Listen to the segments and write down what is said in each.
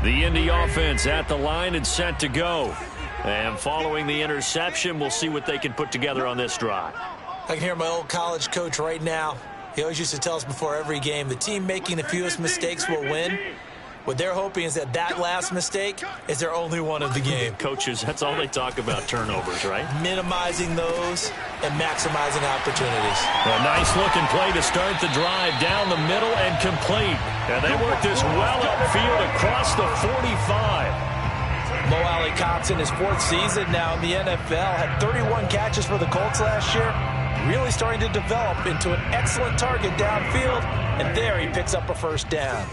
The Indy offense at the line and set to go. And following the interception, we'll see what they can put together on this drive. I can hear my old college coach right now. He always used to tell us before every game, the team making the fewest mistakes will win. What they're hoping is that last mistake is their only one of the game. Coaches, that's all they talk about, turnovers, right? Minimizing those and maximizing opportunities. A nice-looking play to start the drive down the middle and complete. And they work this well upfield across the 45. Mo Alley-Cox in his 4th season now in the NFL had 31 catches for the Colts last year. Really starting to develop into an excellent target downfield. And there he picks up a first down.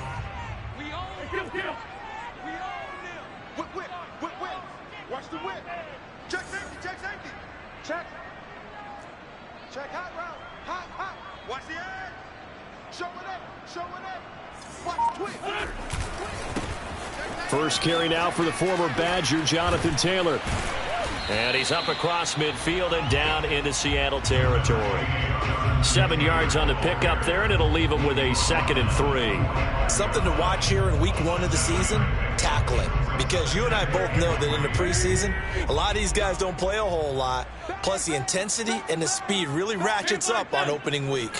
Watch the whip. Check safety, check safety. Check. Check hot route. Hot, hot. Watch the edge. Show it up, show it up. Watch twitch. First carry now for the former Badger, Jonathan Taylor. And he's up across midfield and down into Seattle territory. 7 yards on the pickup there, and it'll leave him with a 2nd and 3. Something to watch here in week 1 of the season, tackling. Because you and I both know that in the preseason, a lot of these guys don't play a whole lot. Plus, the intensity and the speed really ratchets up on opening week.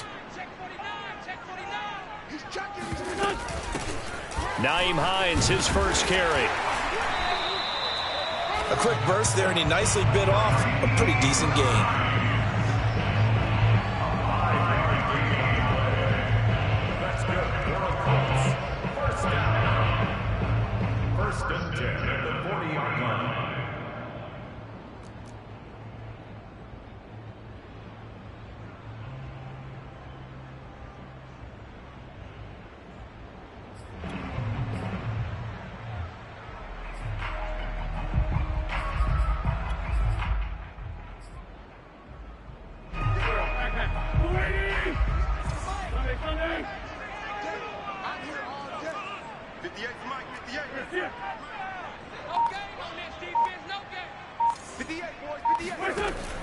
Nyheim Hines, his first carry. A quick burst there, and he nicely bit off a pretty decent gain. First and 10 at the 40-yard line.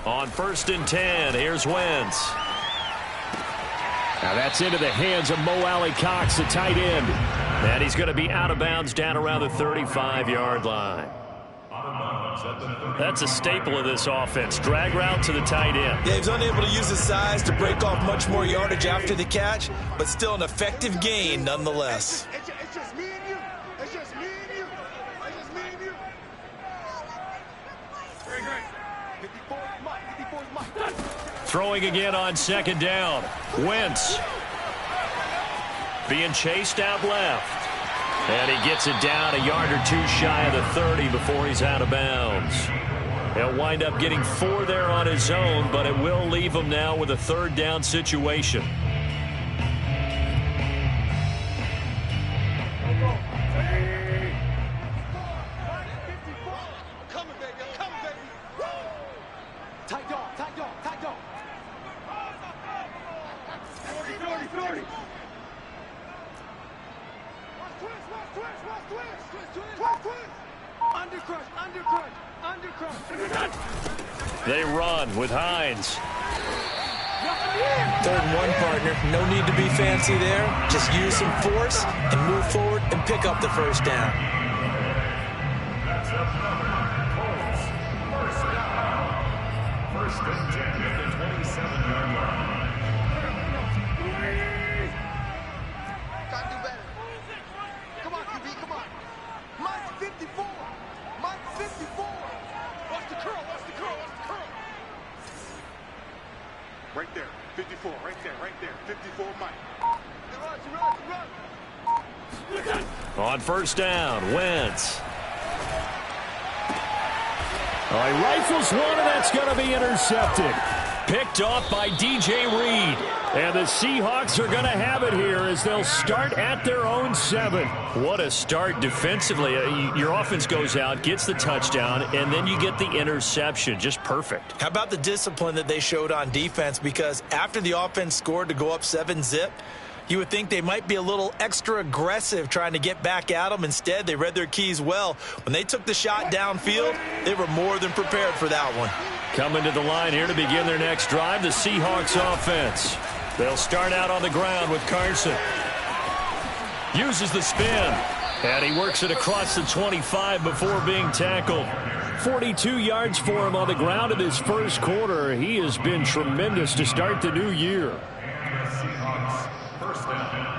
On 1st and 10, here's Wentz. Now that's into the hands of Mo Alley-Cox, the tight end. And he's going to be out of bounds down around the 35-yard line. That's a staple of this offense. Drag route to the tight end. Yeah, he's unable to use his size to break off much more yardage after the catch, but still an effective gain nonetheless. It's just me and you. It's just me and you. It's just me and you. Great, great. 54 is Mike. 54 is Mike. Throwing again on 2nd down. Wentz being chased out left. And he gets it down a yard or 2 shy of the 30 before he's out of bounds. He'll wind up getting 4 there on his own, but it will leave him now with a 3rd down situation. Tight dog, tight dog, tight dog. 40. Undercrush. They run with Hines. 3rd and 1, partner. No need to be fancy there. Just use some force and move forward and pick up the first down. That's Colts. First and 10 at the 27-yard line. Gotta do better. Come on, QB, come on. Mike's 54. Mike's 54. Watch the curl. Right there, 54, right there, 54, Mike. Run. On 1st down, Wentz. Oh, he rifles one, and that's going to be intercepted. Picked off by DJ Reed. And the Seahawks are going to have it here as they'll start at their own 7. What a start defensively. Your offense goes out, gets the touchdown, and then you get the interception. Just perfect. How about the discipline that they showed on defense? Because after the offense scored to go up 7-zip, you would think they might be a little extra aggressive trying to get back at them. Instead, they read their keys well. When they took the shot downfield, they were more than prepared for that one. Coming to the line here to begin their next drive, the Seahawks offense. They'll start out on the ground with Carson. Uses the spin. And he works it across the 25 before being tackled. 42 yards for him on the ground in his first quarter. He has been tremendous to start the new year. Seahawks, first down.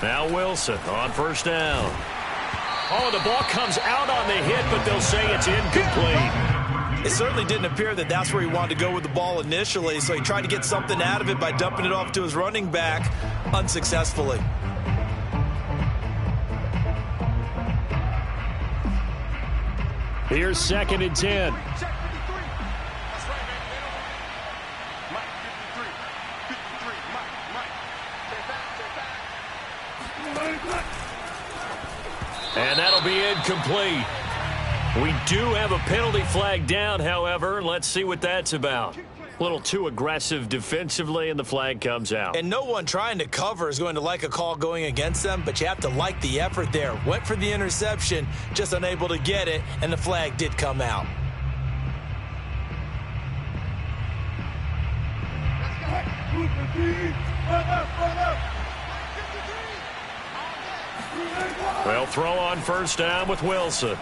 Now Wilson on first down. Oh, the ball comes out on the hit, but they'll say it's incomplete. It certainly didn't appear that that's where he wanted to go with the ball initially, so he tried to get something out of it by dumping it off to his running back unsuccessfully. Here's 2nd and 10. And that'll be incomplete. We do have a penalty flag down, however. Let's see what that's about. A little too aggressive defensively, and the flag comes out. And no one trying to cover is going to like a call going against them, but you have to like the effort there. Went for the interception, just unable to get it, and the flag did come out. Well, throw on first down with Wilson.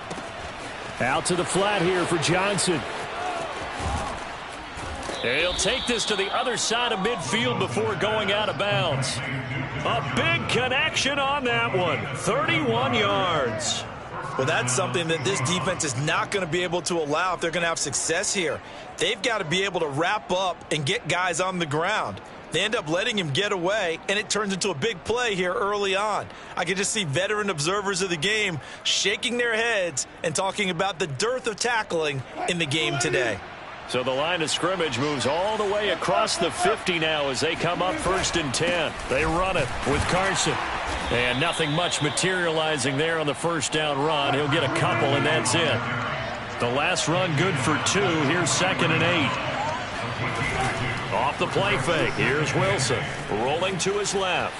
Out to the flat here for Johnson. He'll take this to the other side of midfield before going out of bounds. A big connection on that one. 31 yards. Well, that's something that this defense is not going to be able to allow if they're going to have success here. They've got to be able to wrap up and get guys on the ground. They end up letting him get away, and it turns into a big play here early on. I can just see veteran observers of the game shaking their heads and talking about the dearth of tackling in the game today. So the line of scrimmage moves all the way across the 50 now as they come up 1st and 10. They run it with Carson. And nothing much materializing there on the first down run. He'll get a couple, and that's it. The last run good for 2. Here's 2nd and 8. Off the play fake. Here's Wilson rolling to his left.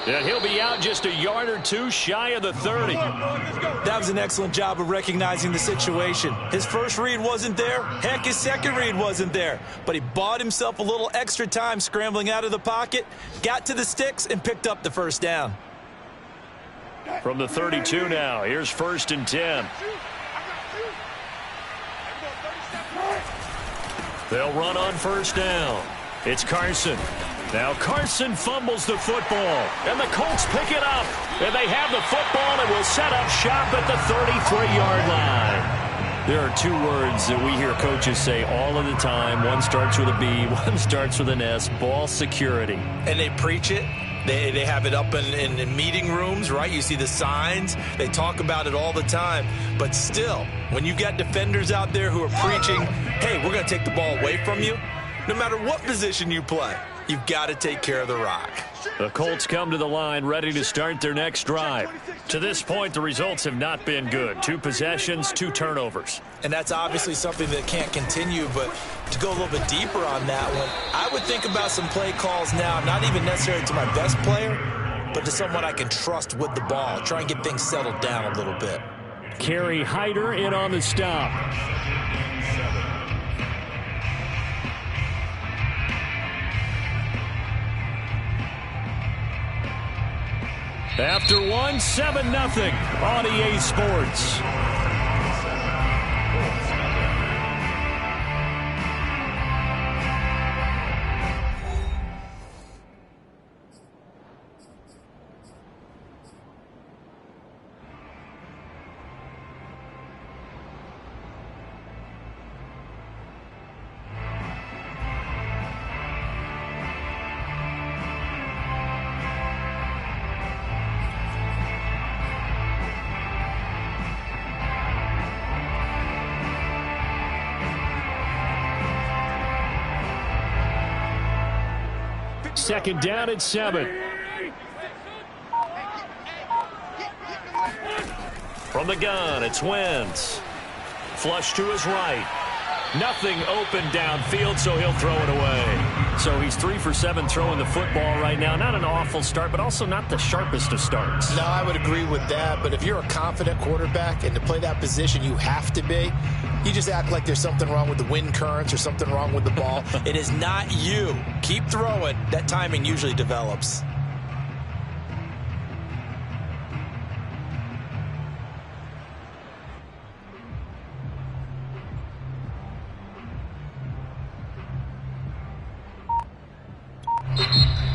And he'll be out just a yard or 2 shy of the 30. That was an excellent job of recognizing the situation. His first read wasn't there. Heck, his second read wasn't there. But he bought himself a little extra time scrambling out of the pocket, got to the sticks, and picked up the first down. From the 32 now, here's 1st and 10. They'll run on first down. It's Carson. Now Carson fumbles the football, and the Colts pick it up. And they have the football and will set up shop at the 33-yard line. There are 2 words that we hear coaches say all of the time. One starts with a B, one starts with an S, ball security. And they preach it. They have it up in meeting rooms, right? You see the signs. They talk about it all the time. But still, when you got defenders out there who are preaching, hey, we're going to take the ball away from you, no matter what position you play, you've got to take care of the rock. The Colts come to the line ready to start their next drive. To this point, the results have not been good. 2 possessions, 2 turnovers. And that's obviously something that can't continue, but to go a little bit deeper on that one, I would think about some play calls now, not even necessarily to my best player, but to someone I can trust with the ball. Try and get things settled down a little bit. Kerry Hyder in on the stop. After 1, 7-0 on EA Sports. Second down at 7. From the gun, it's Wentz. Flush to his right. Nothing open downfield, so he'll throw it away. So he's 3 for 7 throwing the football right now. Not an awful start, but also not the sharpest of starts. No, I would agree with that. But if you're a confident quarterback and to play that position you have to be, you just act like there's something wrong with the wind currents or something wrong with the ball. It is not you. Keep throwing. That timing usually develops.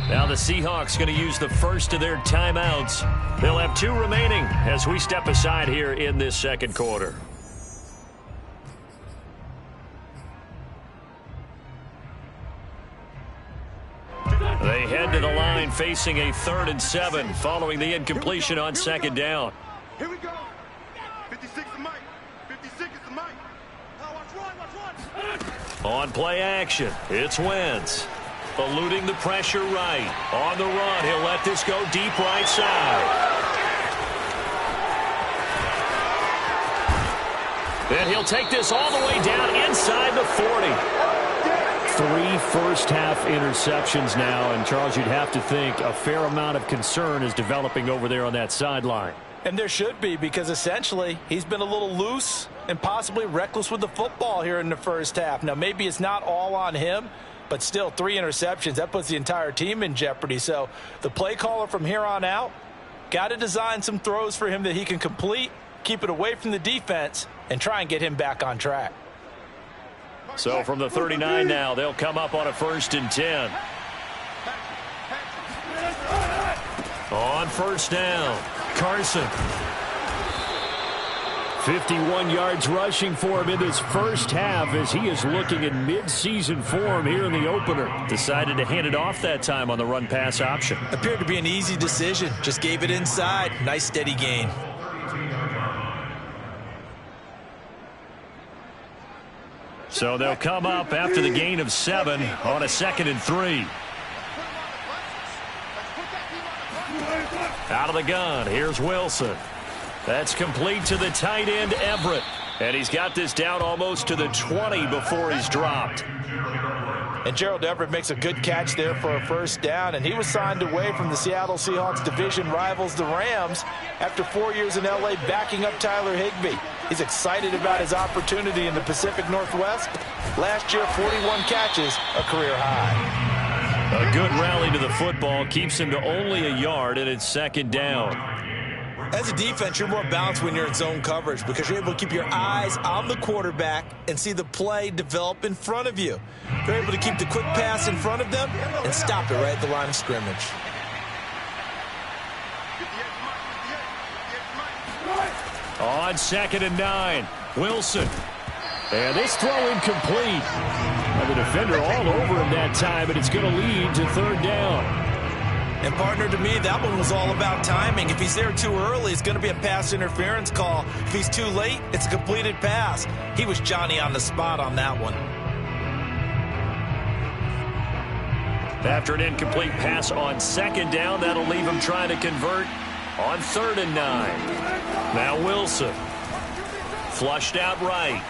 Now the Seahawks going to use the first of their timeouts. They'll have 2 remaining as we step aside here in this second quarter. They head to the line facing a 3rd and 7 following the incompletion on second down. Here we go. 56 is Mike. 56 is Mike. Now watch run. On play action, it's Wentz. Eluding the pressure right. On the run, he'll let this go deep right side. Then he'll take this all the way down inside the 40. 3 first-half interceptions now, and Charles, you'd have to think a fair amount of concern is developing over there on that sideline. And there should be, because essentially he's been a little loose and possibly reckless with the football here in the first half. Now, maybe it's not all on him, but still 3 interceptions. That puts the entire team in jeopardy. So the play caller from here on out got to design some throws for him that he can complete, keep it away from the defense, and try and get him back on track. So from the 39 now, they'll come up on a 1st and 10. On 1st down, Carson. 51 yards rushing for him in this first half as he is looking in mid-season form here in the opener. Decided to hand it off that time on the run-pass option. Appeared to be an easy decision. Just gave it inside. Nice steady gain. So they'll come up after the gain of 7 on a 2nd and 3. Out of the gun, here's Wilson. That's complete to the tight end, Everett. And he's got this down almost to the 20 before he's dropped. And Gerald Everett makes a good catch there for a 1st down, and he was signed away from the Seattle Seahawks division rivals, the Rams, after 4 years in L.A. backing up Tyler Higbee. He's excited about his opportunity in the Pacific Northwest. Last year, 41 catches, a career high. A good rally to the football keeps him to only a yard, and it's 2nd down. As a defense, you're more balanced when you're in zone coverage because you're able to keep your eyes on the quarterback and see the play develop in front of you. You're able to keep the quick pass in front of them and stop it right at the line of scrimmage. On 2nd and 9, Wilson. And this throw incomplete. And the defender all over him that time, and it's going to lead to 3rd down. And, partner, to me, that one was all about timing. If he's there too early, it's going to be a pass interference call. If he's too late, it's a completed pass. He was Johnny on the spot on that one. After an incomplete pass on 2nd down, that'll leave him trying to convert on 3rd and 9. Now Wilson. Flushed out right.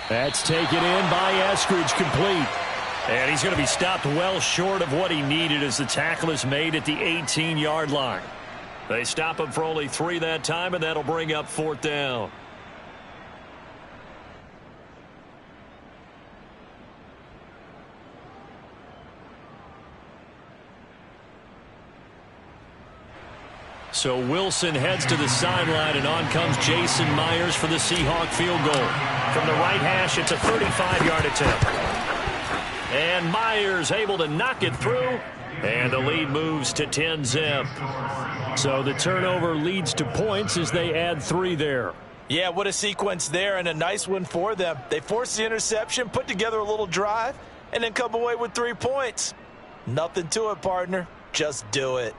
That's taken in by Eskridge, complete. And he's going to be stopped well short of what he needed as the tackle is made at the 18-yard line. They stop him for only 3 that time, and that'll bring up 4th down. So Wilson heads to the sideline, and on comes Jason Myers for the Seahawk field goal. From the right hash, it's a 35-yard attempt. And Myers able to knock it through, and the lead moves to 10-zip. So the turnover leads to points as they add 3 there. Yeah, what a sequence there, and a nice one for them. They force the interception, put together a little drive, and then come away with 3 points. Nothing to it, partner. Just do it.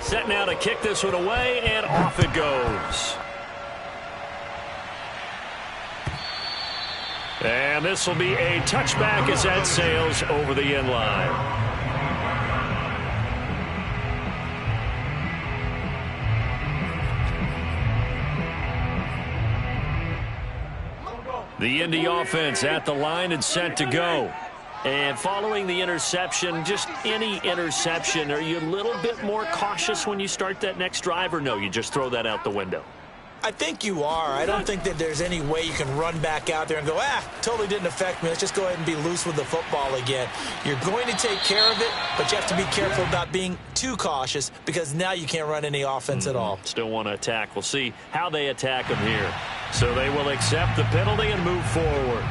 Set now to kick this one away, and off it goes. And this will be a touchback as that sails over the end line. The Indy offense at the line and set to go. And following the interception, just any interception, are you a little bit more cautious when you start that next drive, or no, you just throw that out the window? I think you are. I don't think that there's any way you can run back out there and go, totally didn't affect me. Let's just go ahead and be loose with the football again. You're going to take care of it, but you have to be careful about being too cautious because now you can't run any offense at all. Still want to attack. We'll see how they attack them here. So they will accept the penalty and move forward.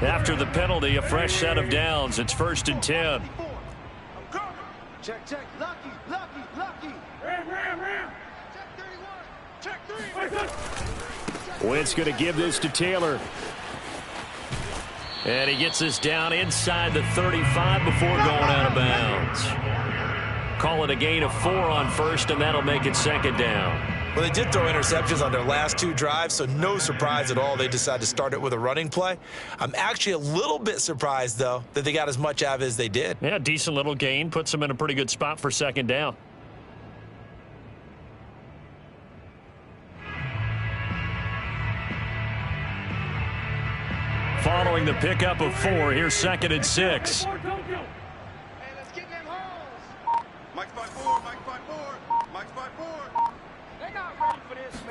After the penalty, a fresh set of downs. It's 1st and 10. Check, check. Lucky, lucky, lucky. Ram. Check 31. Check 3. Wentz going to give this to Taylor. And he gets this down inside the 35 before going out of bounds. Call it a gain of 4 on first, and that'll make it 2nd down. Well, they did throw interceptions on their last 2 drives, so no surprise at all they decided to start it with a running play. I'm actually a little bit surprised, though, that they got as much out of it as they did. Yeah, decent little gain. Puts them in a pretty good spot for 2nd down. Following the pickup of 4, here's 2nd and 6. Hey, let's get them holes. Mike's by 4, Mike's by 4, Mike's by 4. They're not ready for this,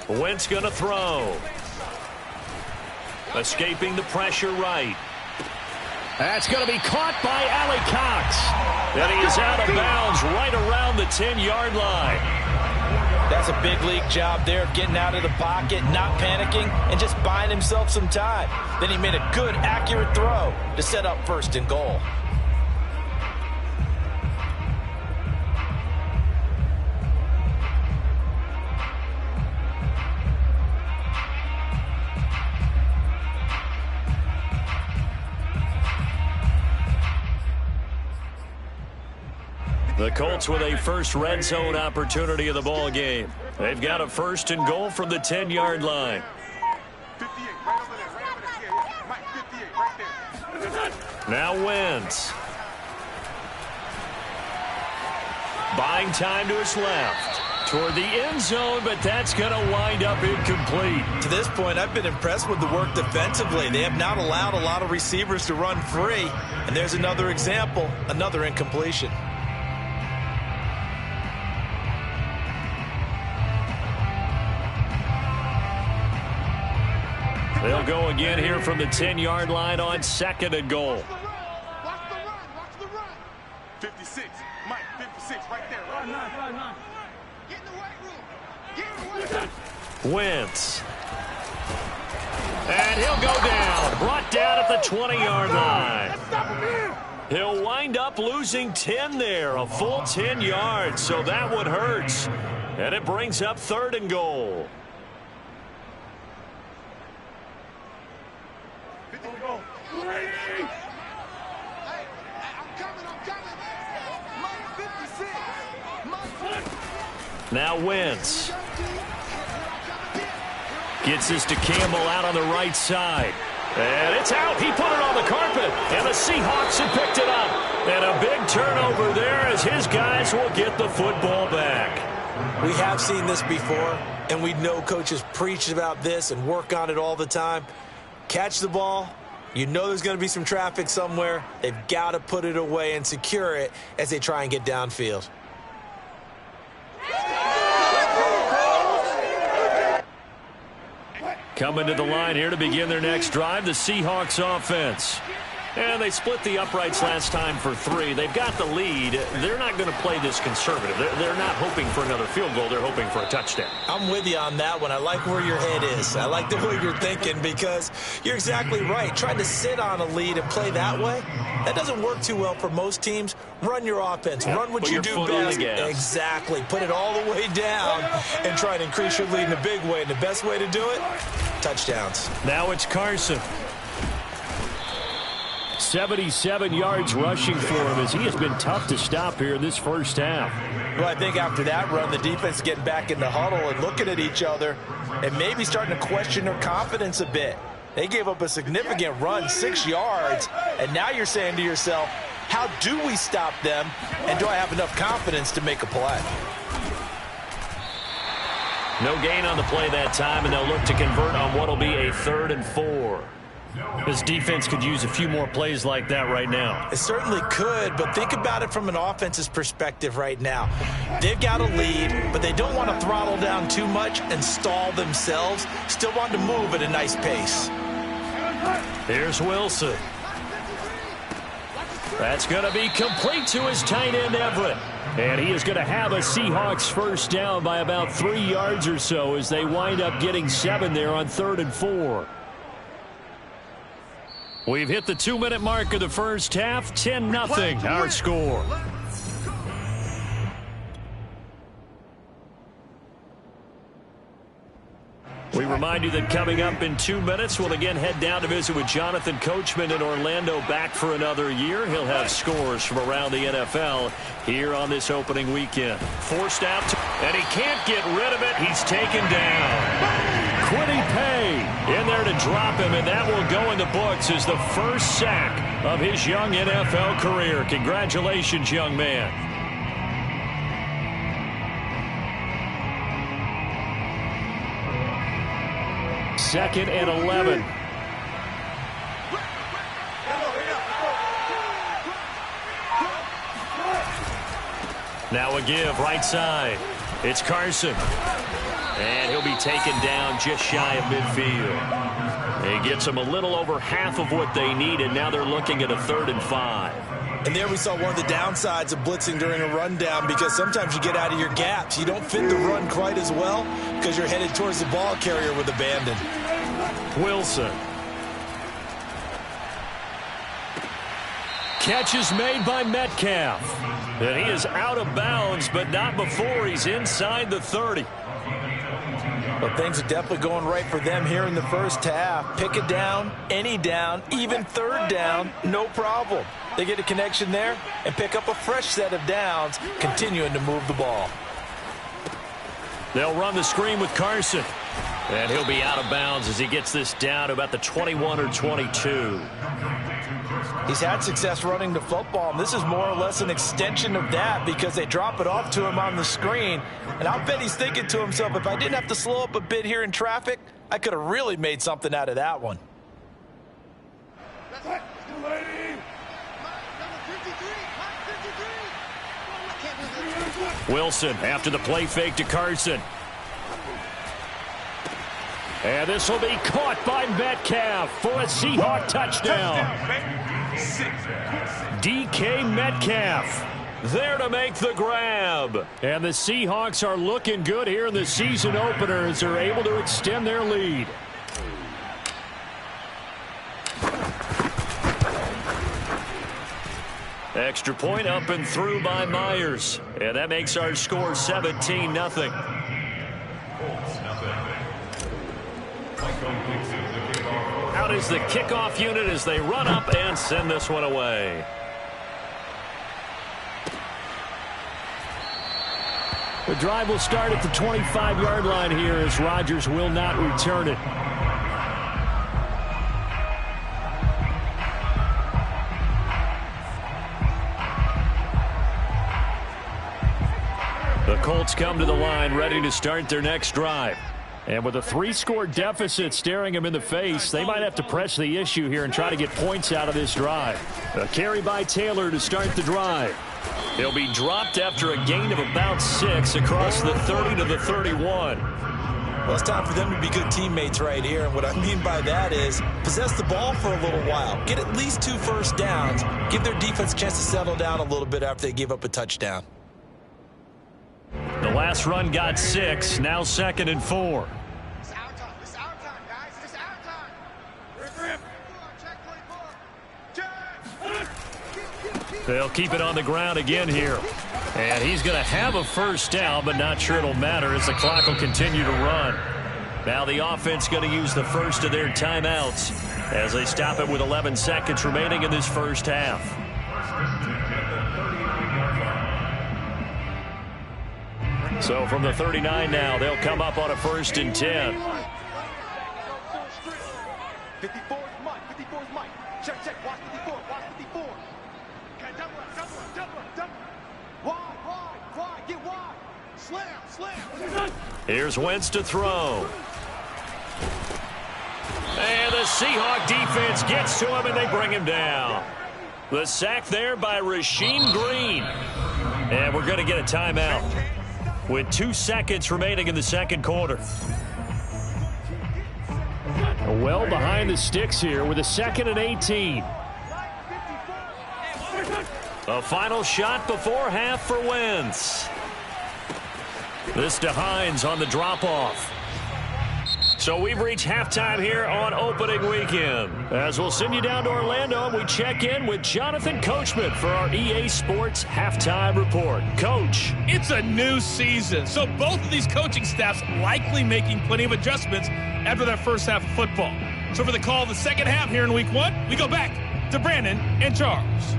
man. Wentz going to throw. Escaping the pressure right. That's going to be caught by Alley Cox. And he is out of bounds right around the 10-yard line. That's a big league job there, getting out of the pocket, not panicking, and just buying himself some time. Then he made a good, accurate throw to set up 1st and goal. The Colts with a first red zone opportunity of the ball game. They've got a 1st and goal from the 10-yard line. 58, right over there. Yeah. Mike, 58, right there. Now Wentz. Buying time to his left. Toward the end zone, but that's going to wind up incomplete. To this point, I've been impressed with the work defensively. They have not allowed a lot of receivers to run free. And there's another example, another incompletion. They'll go again here from the 10-yard line on 2nd and goal. Watch the run. 56, Mike, 56, right there. Run. Get in the weight room. Get in the weight room. Wentz. And he'll go down. Brought down at the 20-yard line. He'll wind up losing 10 there, a full 10 yards, so that one hurts. And it brings up 3rd and goal. Now Wentz. Gets this to Campbell out on the right side. And it's out. He put it on the carpet. And the Seahawks have picked it up. And a big turnover there as his guys will get the football back. We have seen this before, and we know coaches preach about this and work on it all the time. Catch the ball. You know there's going to be some traffic somewhere. They've got to put it away and secure it as they try and get downfield. Coming to the line here to begin their next drive, the Seahawks offense. And they split the uprights last time for 3. They've got the lead. They're not going to play this conservative. They're not hoping for another field goal. They're hoping for a touchdown. I'm with you on that one. I like where your head is. I like the way you're thinking because you're exactly right. Trying to sit on a lead and play that way, that doesn't work too well for most teams. Run your offense. Run what you do best. Exactly. Put it all the way down and try to increase your lead in a big way. And the best way to do it, touchdowns. Now it's Carson. 77 yards rushing for him as he has been tough to stop here in this first half. Well, I think after that run, the defense is getting back in the huddle and looking at each other and maybe starting to question their confidence a bit. They gave up a significant run, 6 yards, and now you're saying to yourself, how do we stop them, and do I have enough confidence to make a play? No gain on the play that time, and they'll look to convert on what will be a 3rd and 4. This defense could use a few more plays like that right now. It certainly could, but think about it from an offense's perspective right now. They've got a lead, but they don't want to throttle down too much and stall themselves. Still want to move at a nice pace. Here's Wilson. That's going to be complete to his tight end, Everett. And he is going to have a Seahawks first down by about 3 yards or so as they wind up getting 7 there on 3rd and 4. We've hit the 2-minute mark of the first half. 10-0 our score. We remind you that coming up in 2 minutes, we'll again head down to visit with Jonathan Coachman in Orlando, back for another year. He'll have scores from around the NFL here on this opening weekend. Forced out, and he can't get rid of it. He's taken down. Quiddy Pay in there to drop him, and that will go in the books as the first sack of his young NFL career. Congratulations, young man. 2nd and 11. Now a give right side. It's Carson. And he'll be taken down just shy of midfield. He gets them a little over half of what they needed. Now they're looking at a 3rd and 5. And there we saw one of the downsides of blitzing during a rundown, because sometimes you get out of your gaps. You don't fit the run quite as well because you're headed towards the ball carrier with abandon. Wilson. Catch is made by Metcalf. And he is out of bounds, but not before he's inside the 30. Well, things are definitely going right for them here in the first half. Pick it down, any down, even 3rd down, no problem. They get a connection there and pick up a fresh set of downs, continuing to move the ball. They'll run the screen with Carson. And he'll be out of bounds as he gets this down to about the 21 or 22. He's had success running the football, and this is more or less an extension of that because they drop it off to him on the screen. And I'll bet he's thinking to himself, if I didn't have to slow up a bit here in traffic, I could have really made something out of that one. Wilson after the play fake to Carson. And this will be caught by Metcalf for a Seahawk touchdown. DK Metcalf there to make the grab. And the Seahawks are looking good here in the season opener as they're able to extend their lead. Extra point up and through by Myers. And that makes our score 17-0. Out is the kickoff unit as they run up and send this one away. The drive will start at the 25-yard line here as Rodgers will not return it. The Colts come to the line ready to start their next drive. And with a 3-score deficit staring them in the face, they might have to press the issue here and try to get points out of this drive. A carry by Taylor to start the drive. He'll be dropped after a gain of about 6 across the 30 to the 31. Well, it's time for them to be good teammates right here. And what I mean by that is possess the ball for a little while. Get at least 2 first downs. Give their defense a chance to settle down a little bit after they give up a touchdown. The last run got 6, now 2nd and 4. It's our time. It's our time, guys. It's our time. Rip. Check. They'll keep it on the ground again here. And he's going to have a first down, but not sure it'll matter as the clock will continue to run. Now the offense going to use the first of their timeouts. as they stop it with 11 seconds remaining in this first half. So from the 39 now, they'll come up on a 1st and 10. 54 is Mike. 54 is Mike. Check, check. Watch 54. Watch 54. Okay, double. Wide. Get wide. Slam. Here's Wentz to throw. And the Seahawk defense gets to him, and they bring him down. The sack there by Rasheem Green. And we're going to get a timeout with 2 seconds remaining in the second quarter. Well behind the sticks here with a 2nd and 18. A final shot before half for Wentz. This to Hines on the drop-off. So we've reached halftime here on opening weekend. As we'll send you down to Orlando, and we check in with Jonathan Coachman for our EA Sports Halftime Report. Coach. It's a new season, so both of these coaching staffs likely making plenty of adjustments after their first half of football. So for the call of the second half here in week 1, we go back to Brandon and Charles.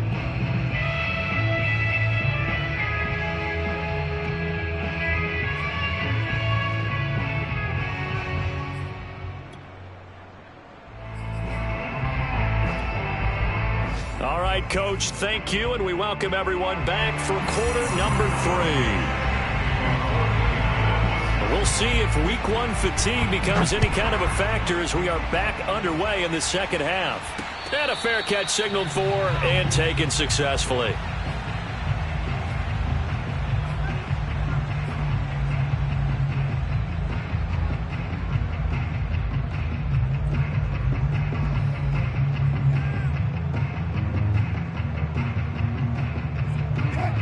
All right, Coach, thank you, and we welcome everyone back for quarter number 3. We'll see if week 1 fatigue becomes any kind of a factor as we are back underway in the second half. And a fair catch signaled for and taken successfully.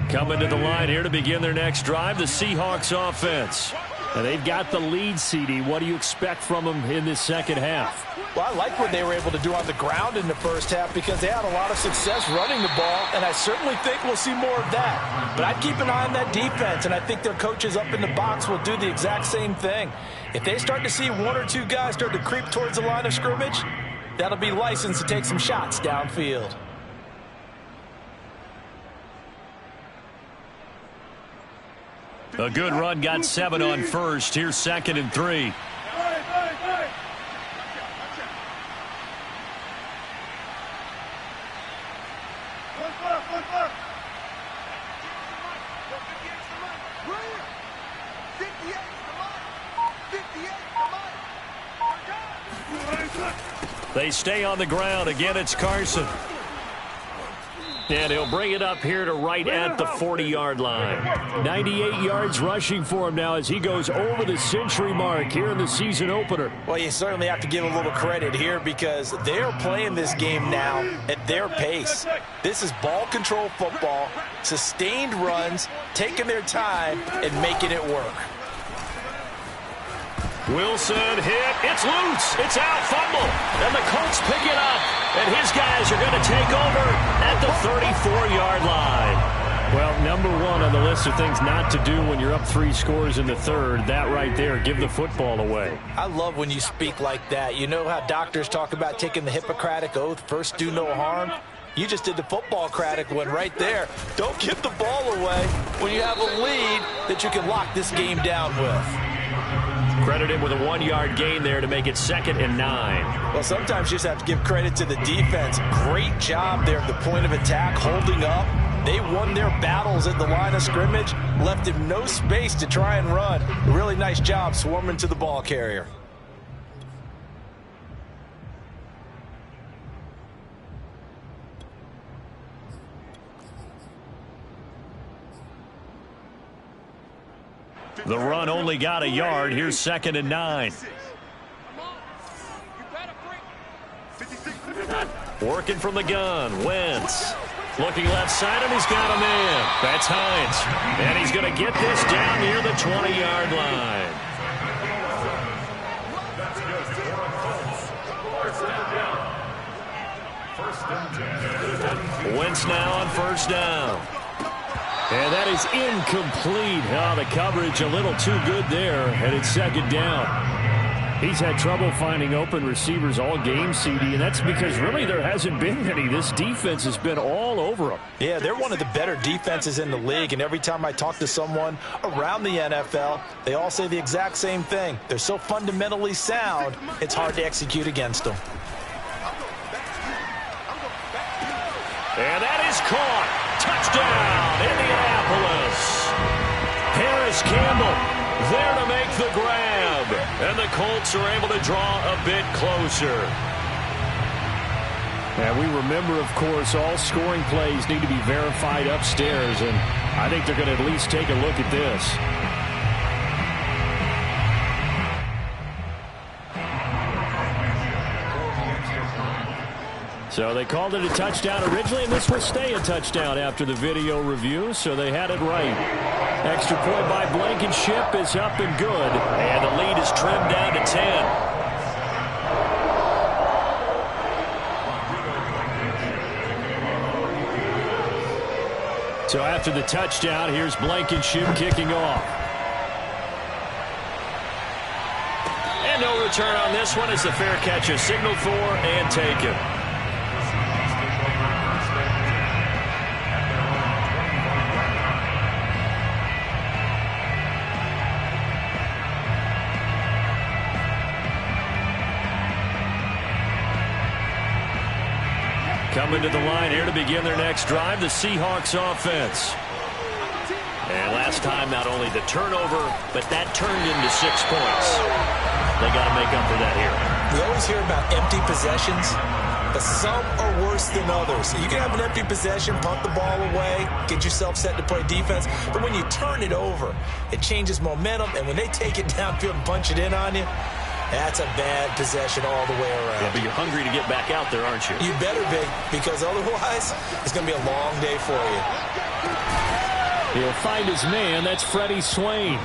Coming to the line here to begin their next drive, the Seahawks offense. And they've got the lead, CD. What do you expect from them in this second half? Well, I like what they were able to do on the ground in the first half because they had a lot of success running the ball, and I certainly think we'll see more of that. But I'd keep an eye on that defense, and I think their coaches up in the box will do the exact same thing. If they start to see 1 or 2 guys start to creep towards the line of scrimmage, that'll be licensed to take some shots downfield. A good run, got 7 on first. Here's 2nd and 3. They stay on the ground. Again, it's Carson. And he'll bring it up here to right at the 40-yard line. 98 yards rushing for him now as he goes over the century mark here in the season opener. Well, you certainly have to give a little credit here because they're playing this game now at their pace. This is ball control football, sustained runs, taking their time, and making it work. Wilson hit. It's loose. It's out. Fumble. And the Colts pick it up. And his guys are going to take over at the 34-yard line. Well, number 1 on the list of things not to do when you're up 3 scores in the third. That right there, give the football away. I love when you speak like that. You know how doctors talk about taking the Hippocratic Oath, first do no harm? You just did the football-cratic one right there. Don't give the ball away when you have a lead that you can lock this game down with. Credit him with a 1-yard gain there to make it 2nd and 9. Well, sometimes you just have to give credit to the defense. Great job there at the point of attack, holding up. They won their battles at the line of scrimmage, left him no space to try and run. A really nice job swarming to the ball carrier. The run only got a yard. Here's 2nd and 9. Working from the gun. Wentz. Looking left side, and he's got a man. That's Hines. And he's going to get this down near the 20-yard line. Wentz now on 1st down. And that is incomplete. Oh, the coverage a little too good there, and it's 2nd down. He's had trouble finding open receivers all game, CD, and that's because really there hasn't been any. This defense has been all over him. Yeah, they're one of the better defenses in the league, and every time I talk to someone around the NFL, they all say the exact same thing. They're so fundamentally sound, it's hard to execute against them. And that is caught. Touchdown, Indianapolis. Paris Campbell there to make the grab. And the Colts are able to draw a bit closer. And we remember, of course, all scoring plays need to be verified upstairs. And I think they're going to at least take a look at this. So they called it a touchdown originally, and this will stay a touchdown after the video review, so they had it right. Extra point by Blankenship is up and good, and the lead is trimmed down to 10. So after the touchdown, here's Blankenship kicking off. And no return on this one as the fair catch is signaled for and taken. Coming to the line here to begin their next drive, the Seahawks offense. And last time, not only the turnover, but that turned into 6 points. They got to make up for that here. We always hear about empty possessions, but some are worse than others. You can have an empty possession, punt the ball away, get yourself set to play defense, but when you turn it over, it changes momentum, and when they take it downfield and punch it in on you, that's a bad possession all the way around. Yeah, but you're hungry to get back out there, aren't you? You better be, because otherwise, it's going to be a long day for you. He'll find his man. That's Freddie Swain.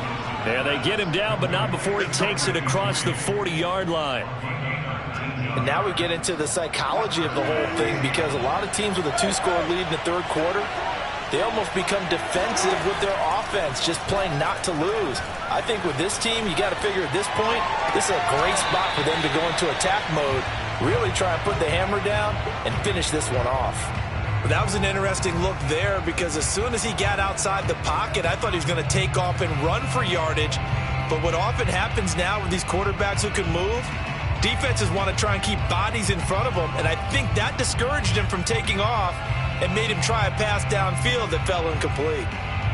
Yeah, they get him down, but not before he takes it across the 40-yard line. And now we get into the psychology of the whole thing, because a lot of teams with a 2-score lead in the third quarter, they almost become defensive with their offense, just playing not to lose. I think with this team, you got to figure at this point, this is a great spot for them to go into attack mode, really try and put the hammer down and finish this one off. But that was an interesting look there, because as soon as he got outside the pocket, I thought he was going to take off and run for yardage. But what often happens now with these quarterbacks who can move, defenses want to try and keep bodies in front of them, and I think that discouraged him from taking off and made him try a pass downfield that fell incomplete.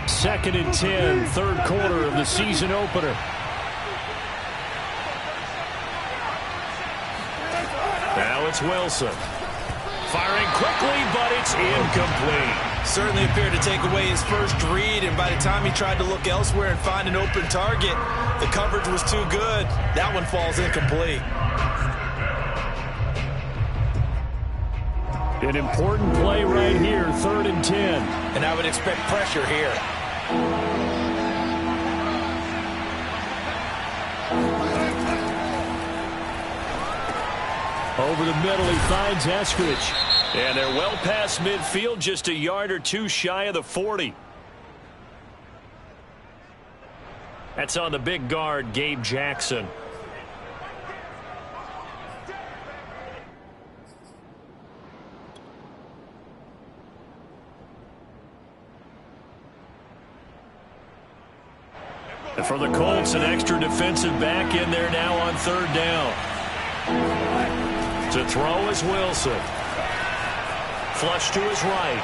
2nd and 10, third quarter of the season opener. Now it's Wilson. Firing quickly, but it's incomplete. Certainly appeared to take away his first read, and by the time he tried to look elsewhere and find an open target, the coverage was too good. That one falls incomplete. An important play right here, 3rd and 10. And I would expect pressure here. Over the middle, he finds Eskridge. And they're well past midfield, just a yard or two shy of the 40. That's on the big guard, Gabe Jackson. And for the Colts, an extra defensive back in there now on 3rd down. To throw is Wilson. Flush to his right.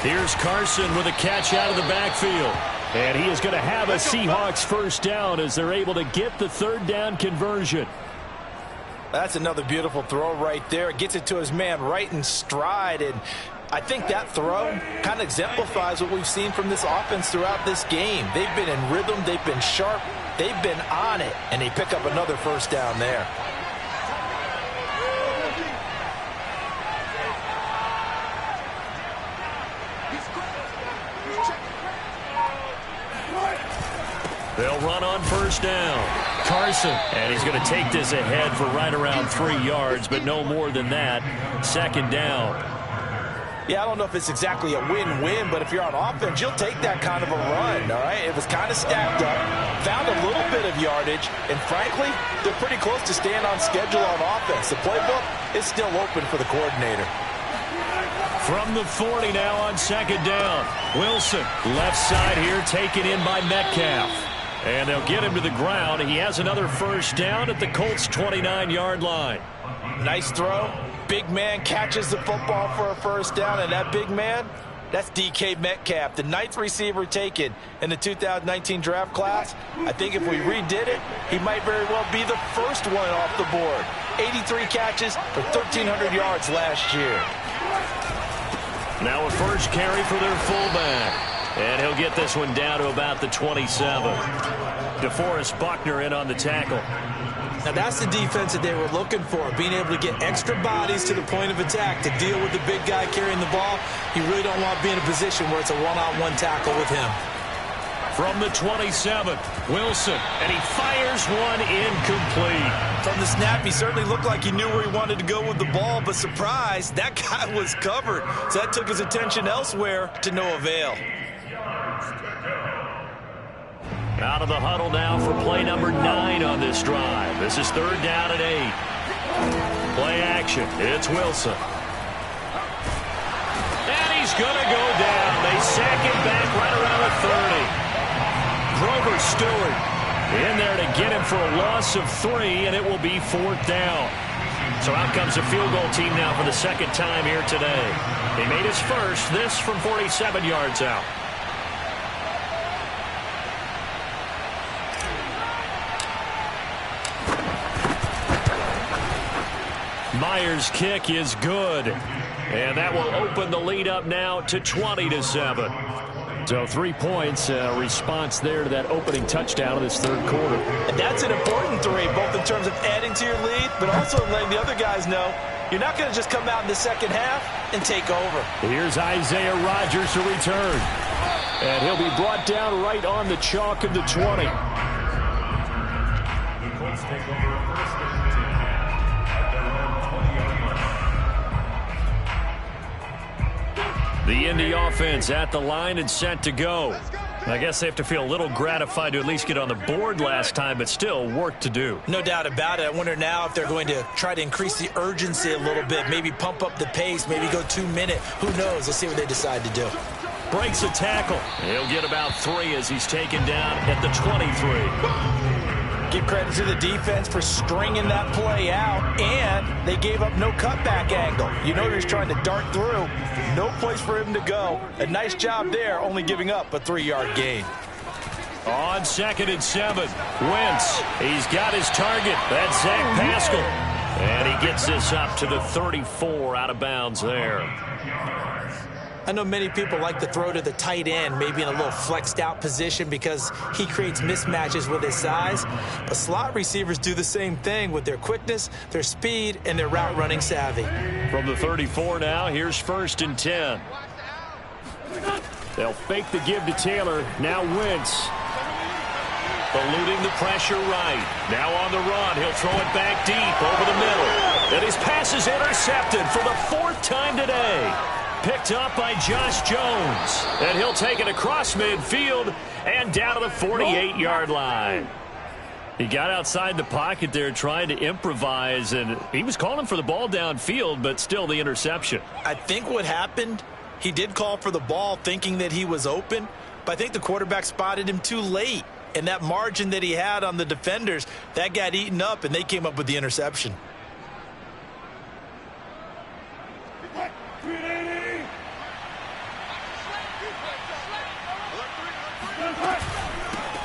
Here's Carson with a catch out of the backfield. And he is going to have a Seahawks first down as they're able to get the 3rd down conversion. That's another beautiful throw right there. Gets it to his man right in stride. And I think that throw kind of exemplifies what we've seen from this offense throughout this game. They've been in rhythm. They've been sharp. They've been on it. And they pick up another first down there. They'll run on first down. Carson, and he's going to take this ahead for right around 3 yards, but no more than that. 2nd down. Yeah, I don't know if it's exactly a win-win, but if you're on offense, you'll take that kind of a run, all right? It was kind of stacked up, found a little bit of yardage, and frankly, they're pretty close to staying on schedule on offense. The playbook is still open for the coordinator. From the 40 now on second down. Wilson, left side here, taken in by Metcalf. And they'll get him to the ground. He has another first down at the Colts' 29-yard line. Nice throw. Big man catches the football for a first down, and that big man, that's DK Metcalf, the 9th receiver taken in the 2019 draft class. I think if we redid it, he might very well be the first one off the board. 83 catches for 1,300 yards last year. Now a first carry for their fullback. And he'll get this one down to about the 27. DeForest Buckner in on the tackle. Now that's the defense that they were looking for, being able to get extra bodies to the point of attack to deal with the big guy carrying the ball. You really don't want to be in a position where it's a one-on-one tackle with him. From the 27, Wilson, and he fires one incomplete. From the snap, he certainly looked like he knew where he wanted to go with the ball, but surprise, that guy was covered. So that took his attention elsewhere to no avail. Out of the huddle now for play number 9 on this drive. This is third down and 8. Play action. It's Wilson. And he's going to go down. They sack him back right around the 30. Grover Stewart in there to get him for a loss of 3, and it will be fourth down. So out comes the field goal team now for the second time here today. He made his first, this from 47 yards out. Myers' kick is good. And that will open the lead up now to 20-7. So 3 points, response there to that opening touchdown in this third quarter. And that's an important 3, both in terms of adding to your lead, but also letting the other guys know you're not going to just come out in the second half and take over. Here's Isaiah Rodgers to return. And he'll be brought down right on the chalk of the 20. The Colts take over first and 10 at their own 20-yard line. The Indy offense at the line and set to go. I guess they have to feel a little gratified to at least get on the board last time, but still work to do. No doubt about it. I wonder now if they're going to try to increase the urgency a little bit, maybe pump up the pace, maybe go 2-minute. Who knows? Let's see what they decide to do. Breaks a tackle. He'll get about 3 as he's taken down at the 23. Give credit to the defense for stringing that play out, and they gave up no cutback angle. You know he was trying to dart through. No place for him to go. A nice job there, only giving up a 3-yard gain. On 2nd and 7, Wentz. He's got his target. That's Zach Pascal. And he gets this up to the 34 out of bounds there. I know many people like to throw to the tight end, maybe in a little flexed out position because he creates mismatches with his size. But slot receivers do the same thing with their quickness, their speed, and their route running savvy. From the 34 now, here's 1st and 10. They'll fake the give to Taylor. Now Wentz. Eluding the pressure right. Now on the run. He'll throw it back deep over the middle. And his pass is intercepted for the 4th time today. Picked up by Josh Jones. And he'll take it across midfield and down to the 48-yard line. He got outside the pocket there trying to improvise, and he was calling for the ball downfield, but still the interception. I think what happened, he did call for the ball thinking that he was open, but I think the quarterback spotted him too late. And that margin that he had on the defenders, that got eaten up, and they came up with the interception.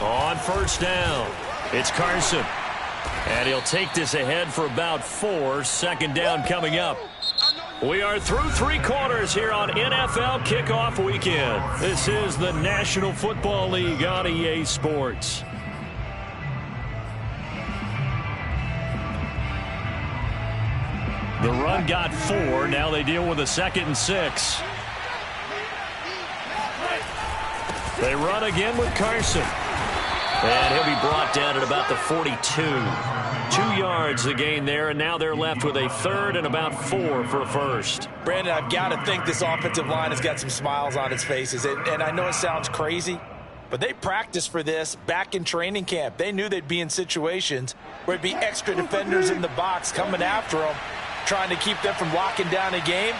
On 1st down, it's Carson. And he'll take this ahead for about 4. 2nd down coming up. We are through 3 quarters here on NFL Kickoff Weekend. This is the National Football League on EA Sports. The run got 4. Now they deal with a 2nd and 6. They run again with Carson. And he'll be brought down at about the 42. 2 yards the gain there, and now they're left with a third and about 4 for a first. Brandon, I've got to think this offensive line has got some smiles on its faces. And I know it sounds crazy, but they practiced for this back in training camp. They knew they'd be in situations where it'd be extra defenders in the box coming after them, trying to keep them from locking down a game.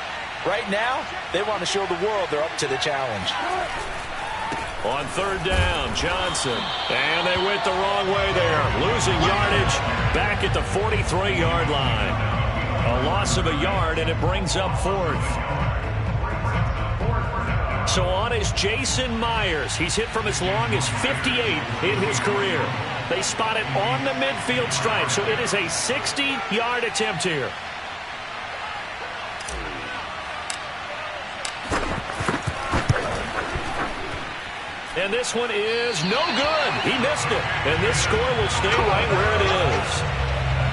Right now, they want to show the world they're up to the challenge. On third down, Johnson. And they went the wrong way there. Losing yardage back at the 43-yard line. A loss of a yard, and it brings up fourth. So on is Jason Myers. He's hit from as long as 58 in his career. They spot it on the midfield stripe, so it is a 60-yard attempt here. And this one is no good. He missed it. And this score will stay right where it is.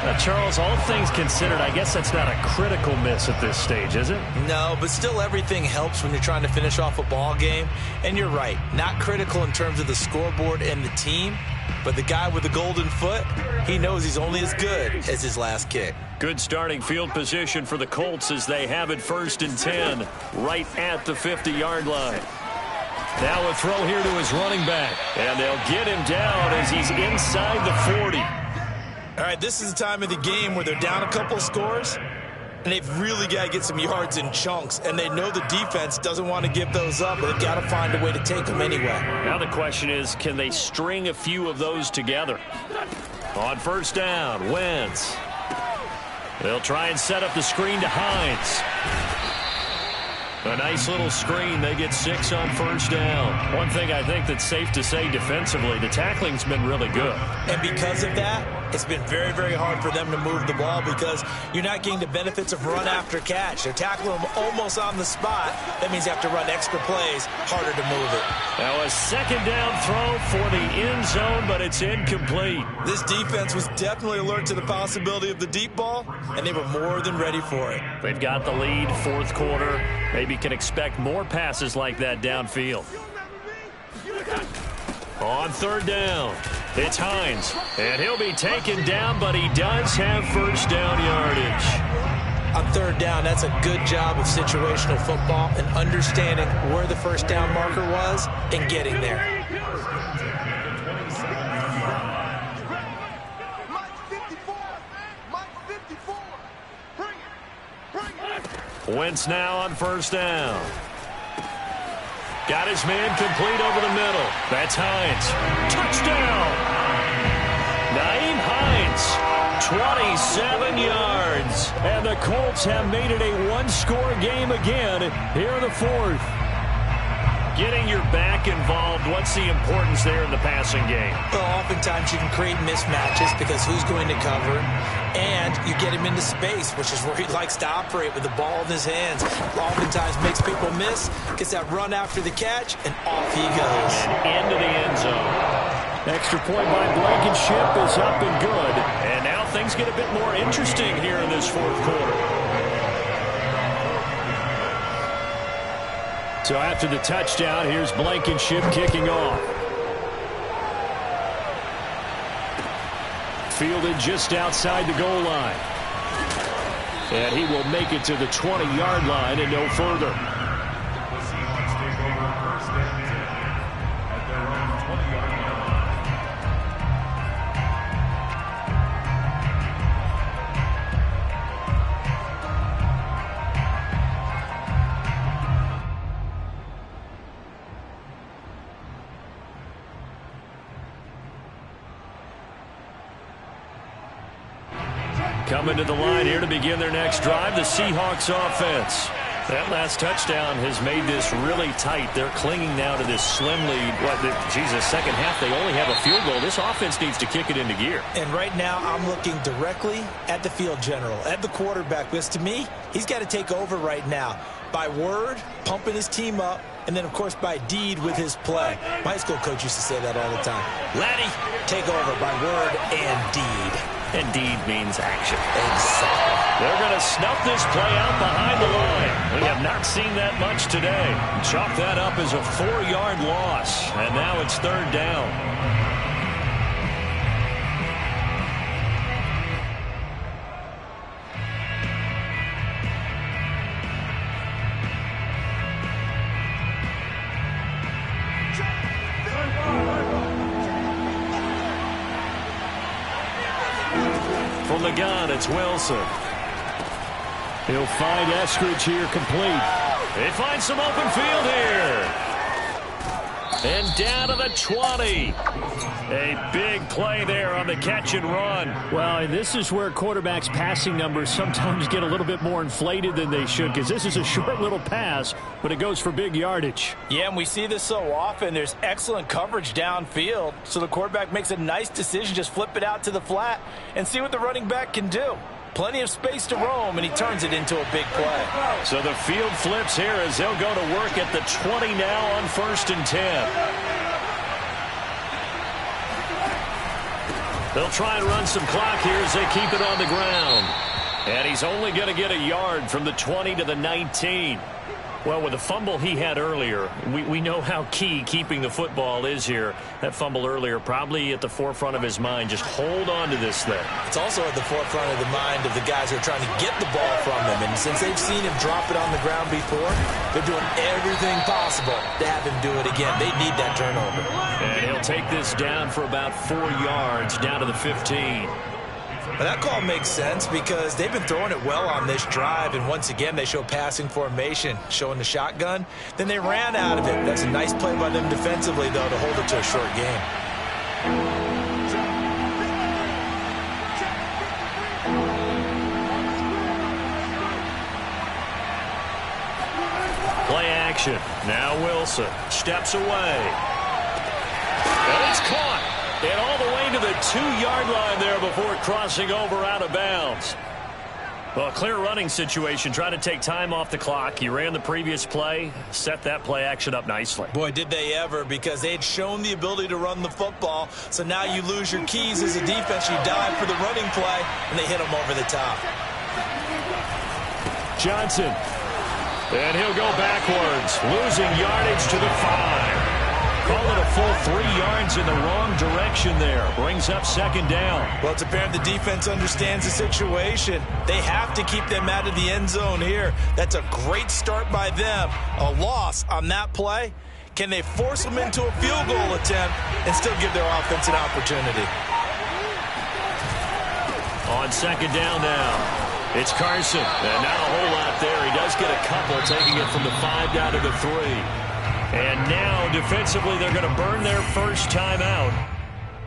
Now, Charles, all things considered, I guess that's not a critical miss at this stage, is it? No, but still everything helps when you're trying to finish off a ball game. And you're right, not critical in terms of the scoreboard and the team. But the guy with the golden foot, he knows he's only as good as his last kick. Good starting field position for the Colts as they have it first and 10 right at the 50-yard line. Now a throw here to his running back. And they'll get him down as he's inside the 40. All right, this is the time of the game where they're down a couple of scores, and they've really got to get some yards in chunks, and they know the defense doesn't want to give those up, but they've got to find a way to take them anyway. Now the question is, can they string a few of those together? On first down, Wentz. They'll try and set up the screen to Hines. A nice little screen. They get 6 on first down. One thing I think that's safe to say defensively, the tackling's been really good. And because of that, it's been very, very hard for them to move the ball because you're not getting the benefits of run after catch. They're tackling them almost on the spot. That means you have to run extra plays, harder to move it. Now a second down throw for the end zone, but it's incomplete. This defense was definitely alert to the possibility of the deep ball, and they were more than ready for it. They've got the lead, fourth quarter. Maybe can expect more passes like that downfield. On third down, it's Hines. And he'll be taken down, but he does have first down yardage. On third down, that's a good job of situational football and understanding where the first down marker was and getting there. Wentz now on first down. Got his man complete over the middle. That's Hines. Touchdown! Nyheim Hines, 27 yards. And the Colts have made it a one-score game again here in the fourth. Getting your back involved, what's the importance there in the passing game? Well, oftentimes you can create mismatches because who's going to cover, and you get him into space, which is where he likes to operate with the ball in his hands. Oftentimes makes people miss, gets that run after the catch, and off he goes. And into the end zone. Extra point by Blankenship is up and good. And now things get a bit more interesting here in this fourth quarter. So after the touchdown, here's Blankenship kicking off. Fielded just outside the goal line. And he will make it to the 20-yard line and no further. Coming to the line here to begin their next drive, the Seahawks offense. That last touchdown has made this really tight. They're clinging now to this slim lead. Second half, they only have a field goal. This offense needs to kick it into gear. And right now, I'm looking directly at the field general, at the quarterback, because to me, he's got to take over right now. By word, pumping his team up, and then, of course, by deed with his play. My high school coach used to say that all the time. Laddie, take over by word and deed. And deed means action. Exactly. They're going to snuff this play out behind the line. We have not seen that much today. Chalk that up as a 4-yard loss. And now it's third down. From the gun, it's Wilson. He'll find Eskridge here complete. They find some open field here. And down to the 20. A big play there on the catch and run. Well, and this is where quarterbacks' passing numbers sometimes get a little bit more inflated than they should, because this is a short little pass, but it goes for big yardage. Yeah, and we see this so often. There's excellent coverage downfield, so the quarterback makes a nice decision, just flip it out to the flat and see what the running back can do. Plenty of space to roam, and he turns it into a big play. So the field flips here as they'll go to work at the 20 now on 1st and 10. They'll try and run some clock here as they keep it on the ground. And he's only going to get a yard from the 20 to the 19. Well, with the fumble he had earlier, we know how key keeping the football is here. That fumble earlier probably at the forefront of his mind. Just hold on to this thing. It's also at the forefront of the mind of the guys who are trying to get the ball from him. And since they've seen him drop it on the ground before, they're doing everything possible to have him do it again. They need that turnover. And he'll take this down for about 4 yards, down to the 15. But that call makes sense because they've been throwing it well on this drive, and once again they show passing formation, showing the shotgun. Then they ran out of it. That's a nice play by them defensively, though, to hold it to a short game. Play action. Now Wilson steps away. And it's caught. And all the way to the 2-yard line there before crossing over out of bounds. Well, a clear running situation. Trying to take time off the clock. He ran the previous play, set that play action up nicely. Boy, did they ever, because they had shown the ability to run the football. So now you lose your keys as a defense. You dive for the running play, and they hit him over the top. Johnson. And he'll go backwards, losing yardage to the 5. Call it a full 3 yards in the wrong direction there. Brings up 2nd down. Well, it's apparent the defense understands the situation. They have to keep them out of the end zone here. That's a great start by them. A loss on that play. Can they force them into a field goal attempt and still give their offense an opportunity? On 2nd down now, it's Carson. And not a whole lot there. He does get a couple, taking it from the 5 down to the 3. And now, defensively, they're going to burn their first timeout.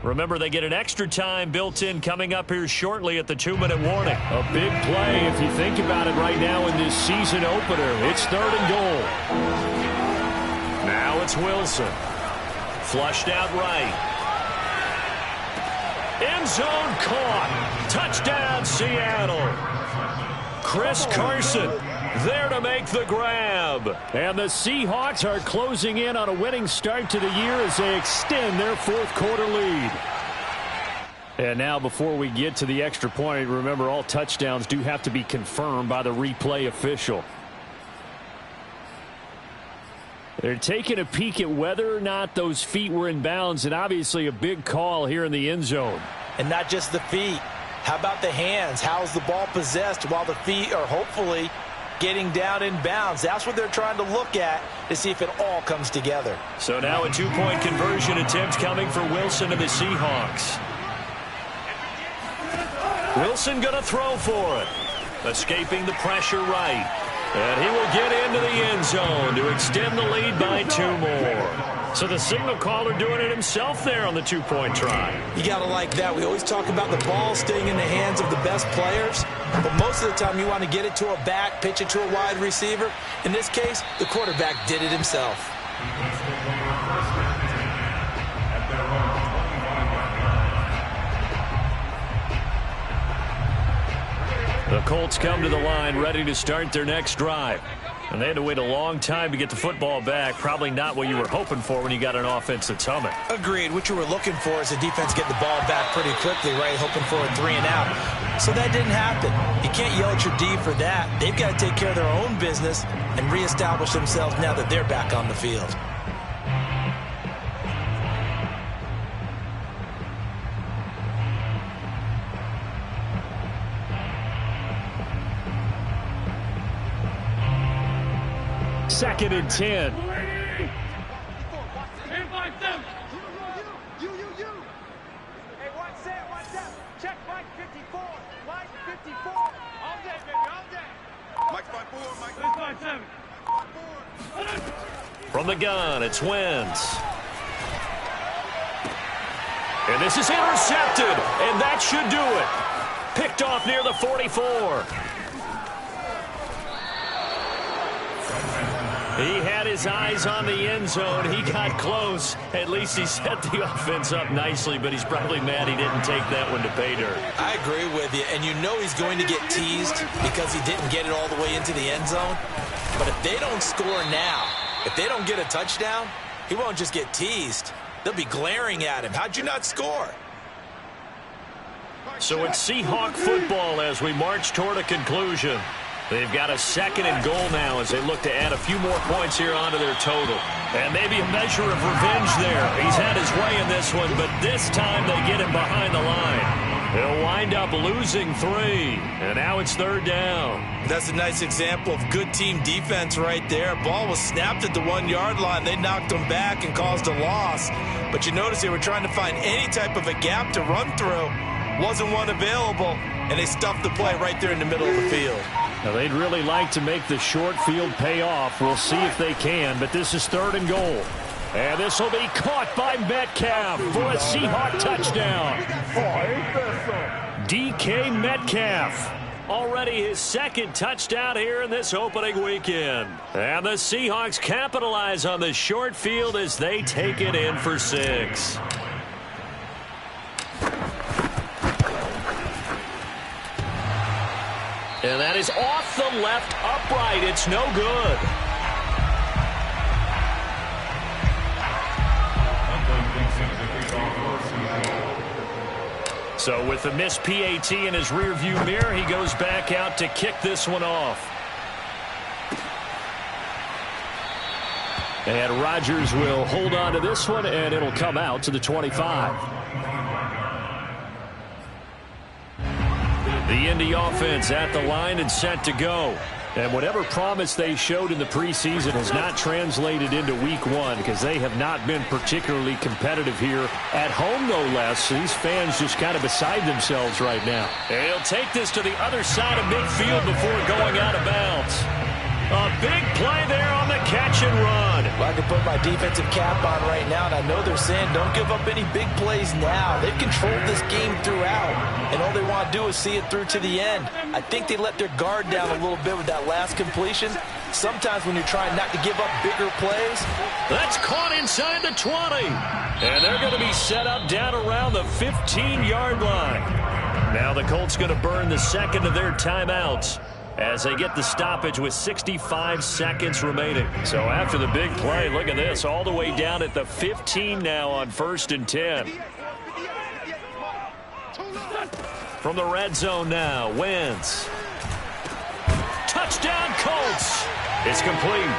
Remember, they get an extra time built in coming up here shortly at the 2-minute warning. A big play, if you think about it right now in this season opener. It's 3rd and goal. Now it's Wilson. Flushed out right. End zone caught. Touchdown, Seattle. Chris Carson there to make the grab. And the Seahawks are closing in on a winning start to the year as they extend their 4th quarter lead. And now, before we get to the extra point, remember all touchdowns do have to be confirmed by the replay official. They're taking a peek at whether or not those feet were in bounds, and obviously a big call here in the end zone. And not just the feet. How about the hands? How's the ball possessed while the feet are hopefully getting down in bounds? That's what they're trying to look at to see if it all comes together. So now a 2-point conversion attempt coming for Wilson and the Seahawks. Wilson going to throw for it. Escaping the pressure right. And he will get into the end zone to extend the lead by 2 more. So the signal caller doing it himself there on the 2-point try. You got to like that. We always talk about the ball staying in the hands of the best players, but most of the time you want to get it to a back, pitch it to a wide receiver. In this case, the quarterback did it himself. The Colts come to the line ready to start their next drive. And they had to wait a long time to get the football back. Probably not what you were hoping for when you got an offense that's humming. Agreed. What you were looking for is the defense get the ball back pretty quickly, right? Hoping for a 3 and out. So that didn't happen. You can't yell at your D for that. They've got to take care of their own business and reestablish themselves now that they're back on the field. Second and 10. You. Hey, one set. Check Mike 54. From the gun, it's Wentz. And this is intercepted, and that should do it. Picked off near the 44. He had his eyes on the end zone. He got close. At least he set the offense up nicely, but he's probably mad he didn't take that one to pay dirt. I agree with you, and you know he's going to get teased because he didn't get it all the way into the end zone. But if they don't score now, if they don't get a touchdown, he won't just get teased. They'll be glaring at him. How'd you not score? So it's Seahawk football as we march toward a conclusion. They've got a 2nd and goal now as they look to add a few more points here onto their total. And maybe a measure of revenge there. He's had his way in this one, but this time they get him behind the line. He'll wind up losing 3, and now it's 3rd down. That's a nice example of good team defense right there. Ball was snapped at the 1-yard line. They knocked him back and caused a loss. But you notice they were trying to find any type of a gap to run through. Wasn't one available, and they stuffed the play right there in the middle of the field. Now, they'd really like to make the short field pay off. We'll see if they can, but this is 3rd and goal. And this will be caught by Metcalf for a Seahawk touchdown. DK Metcalf. Already his 2nd touchdown here in this opening weekend. And the Seahawks capitalize on the short field as they take it in for 6. And that is off the left upright. It's no good. So with the missed PAT in his rearview mirror, he goes back out to kick this one off. And Rodgers will hold on to this one, and it'll come out to the 25. The Indy offense at the line and set to go. And whatever promise they showed in the preseason has not translated into week 1 because they have not been particularly competitive here at home, no less. These fans just kind of beside themselves right now. And he'll take this to the other side of midfield before going out of bounds. A big play there on the catch and run. Well, I can put my defensive cap on right now, and I know they're saying don't give up any big plays now. They've controlled this game throughout, and all they want to do is see it through to the end. I think they let their guard down a little bit with that last completion. Sometimes when you're trying not to give up bigger plays. That's caught inside the 20. And they're going to be set up down around the 15-yard line. Now the Colts going to burn the 2nd of their timeouts as they get the stoppage with 65 seconds remaining. So after the big play, look at this, all the way down at the 15 now on 1st and 10. From the red zone now, Wentz. Touchdown Colts. It's complete.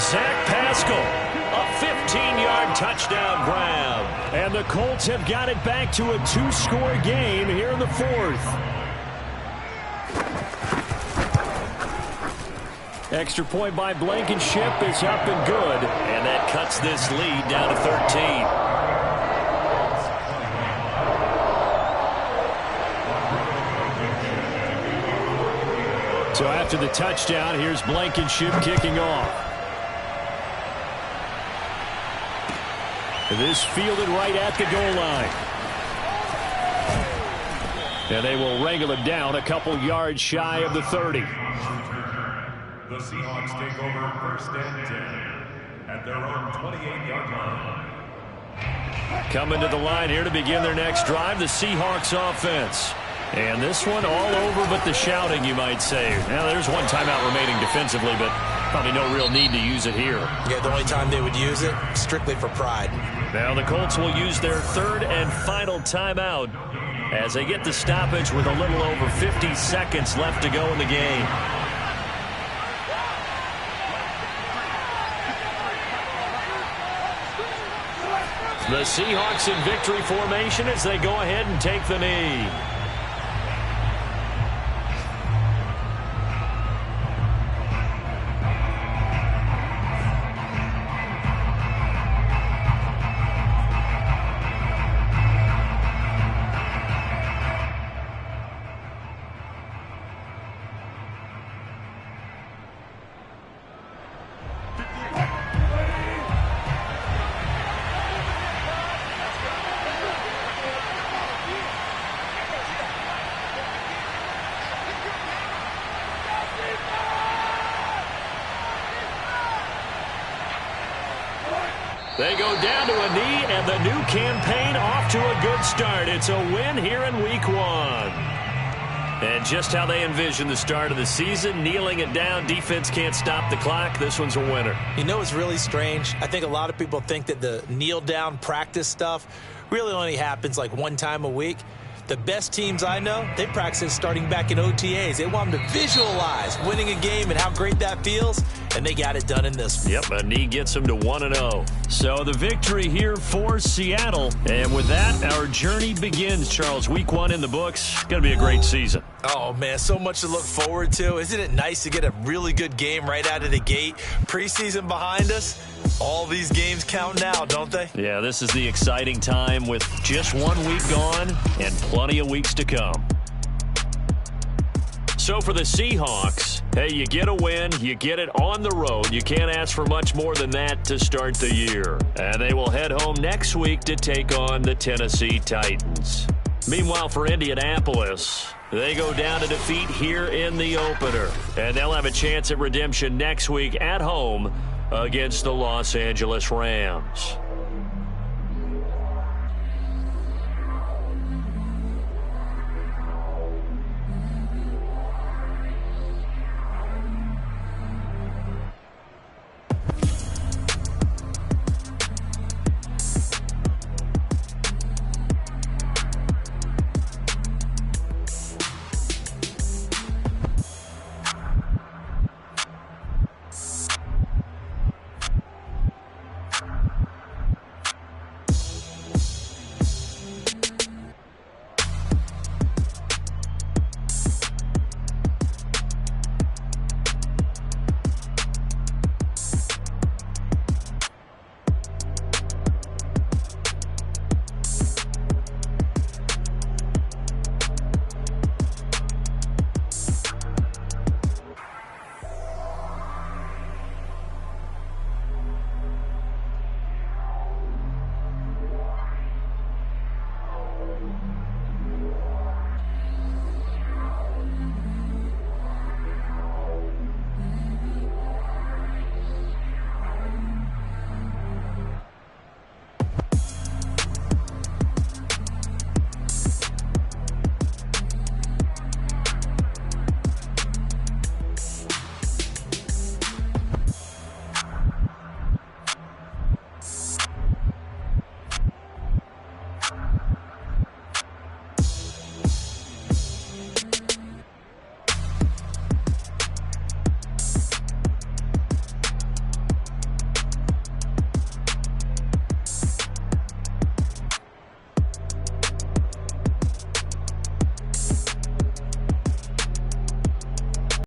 Zach Pascal, a 15-yard touchdown grab. And the Colts have got it back to a 2-score game here in the 4th. Extra point by Blankenship is up and good. And that cuts this lead down to 13. So after the touchdown, here's Blankenship kicking off. This fielded right at the goal line. And they will wrangle it down a couple yards shy of the 30. The Seahawks take over 1st and 10 at their own 28-yard line. Coming to the line here to begin their next drive, the Seahawks offense. And this one all over but the shouting, you might say. Now, there's one timeout remaining defensively, but probably no real need to use it here. Yeah, the only time they would use it, strictly for pride. Now the Colts will use their 3rd and final timeout as they get the stoppage with a little over 50 seconds left to go in the game. The Seahawks in victory formation as they go ahead and take the knee. They go down to a knee, and the new campaign off to a good start. It's a win here in Week 1. And just how they envision the start of the season, kneeling it down, defense can't stop the clock. This one's a winner. You know, it's really strange. I think a lot of people think that the kneel-down practice stuff really only happens like one time a week. The best teams I know, they practice it starting back in OTAs. They want them to visualize winning a game and how great that feels, and they got it done in this one. Yep, a knee gets them to 1-0. So the victory here for Seattle. And with that, our journey begins, Charles. Week 1 in the books. Going to be a great season. Oh, man, so much to look forward to. Isn't it nice to get a really good game right out of the gate? Preseason behind us. All these games count now, don't they? Yeah, this is the exciting time with just 1 week gone and plenty of weeks to come. So for the Seahawks, hey, you get a win, you get it on the road. You can't ask for much more than that to start the year. And they will head home next week to take on the Tennessee Titans. Meanwhile, for Indianapolis, they go down to defeat here in the opener. And they'll have a chance at redemption next week at home against the Los Angeles Rams.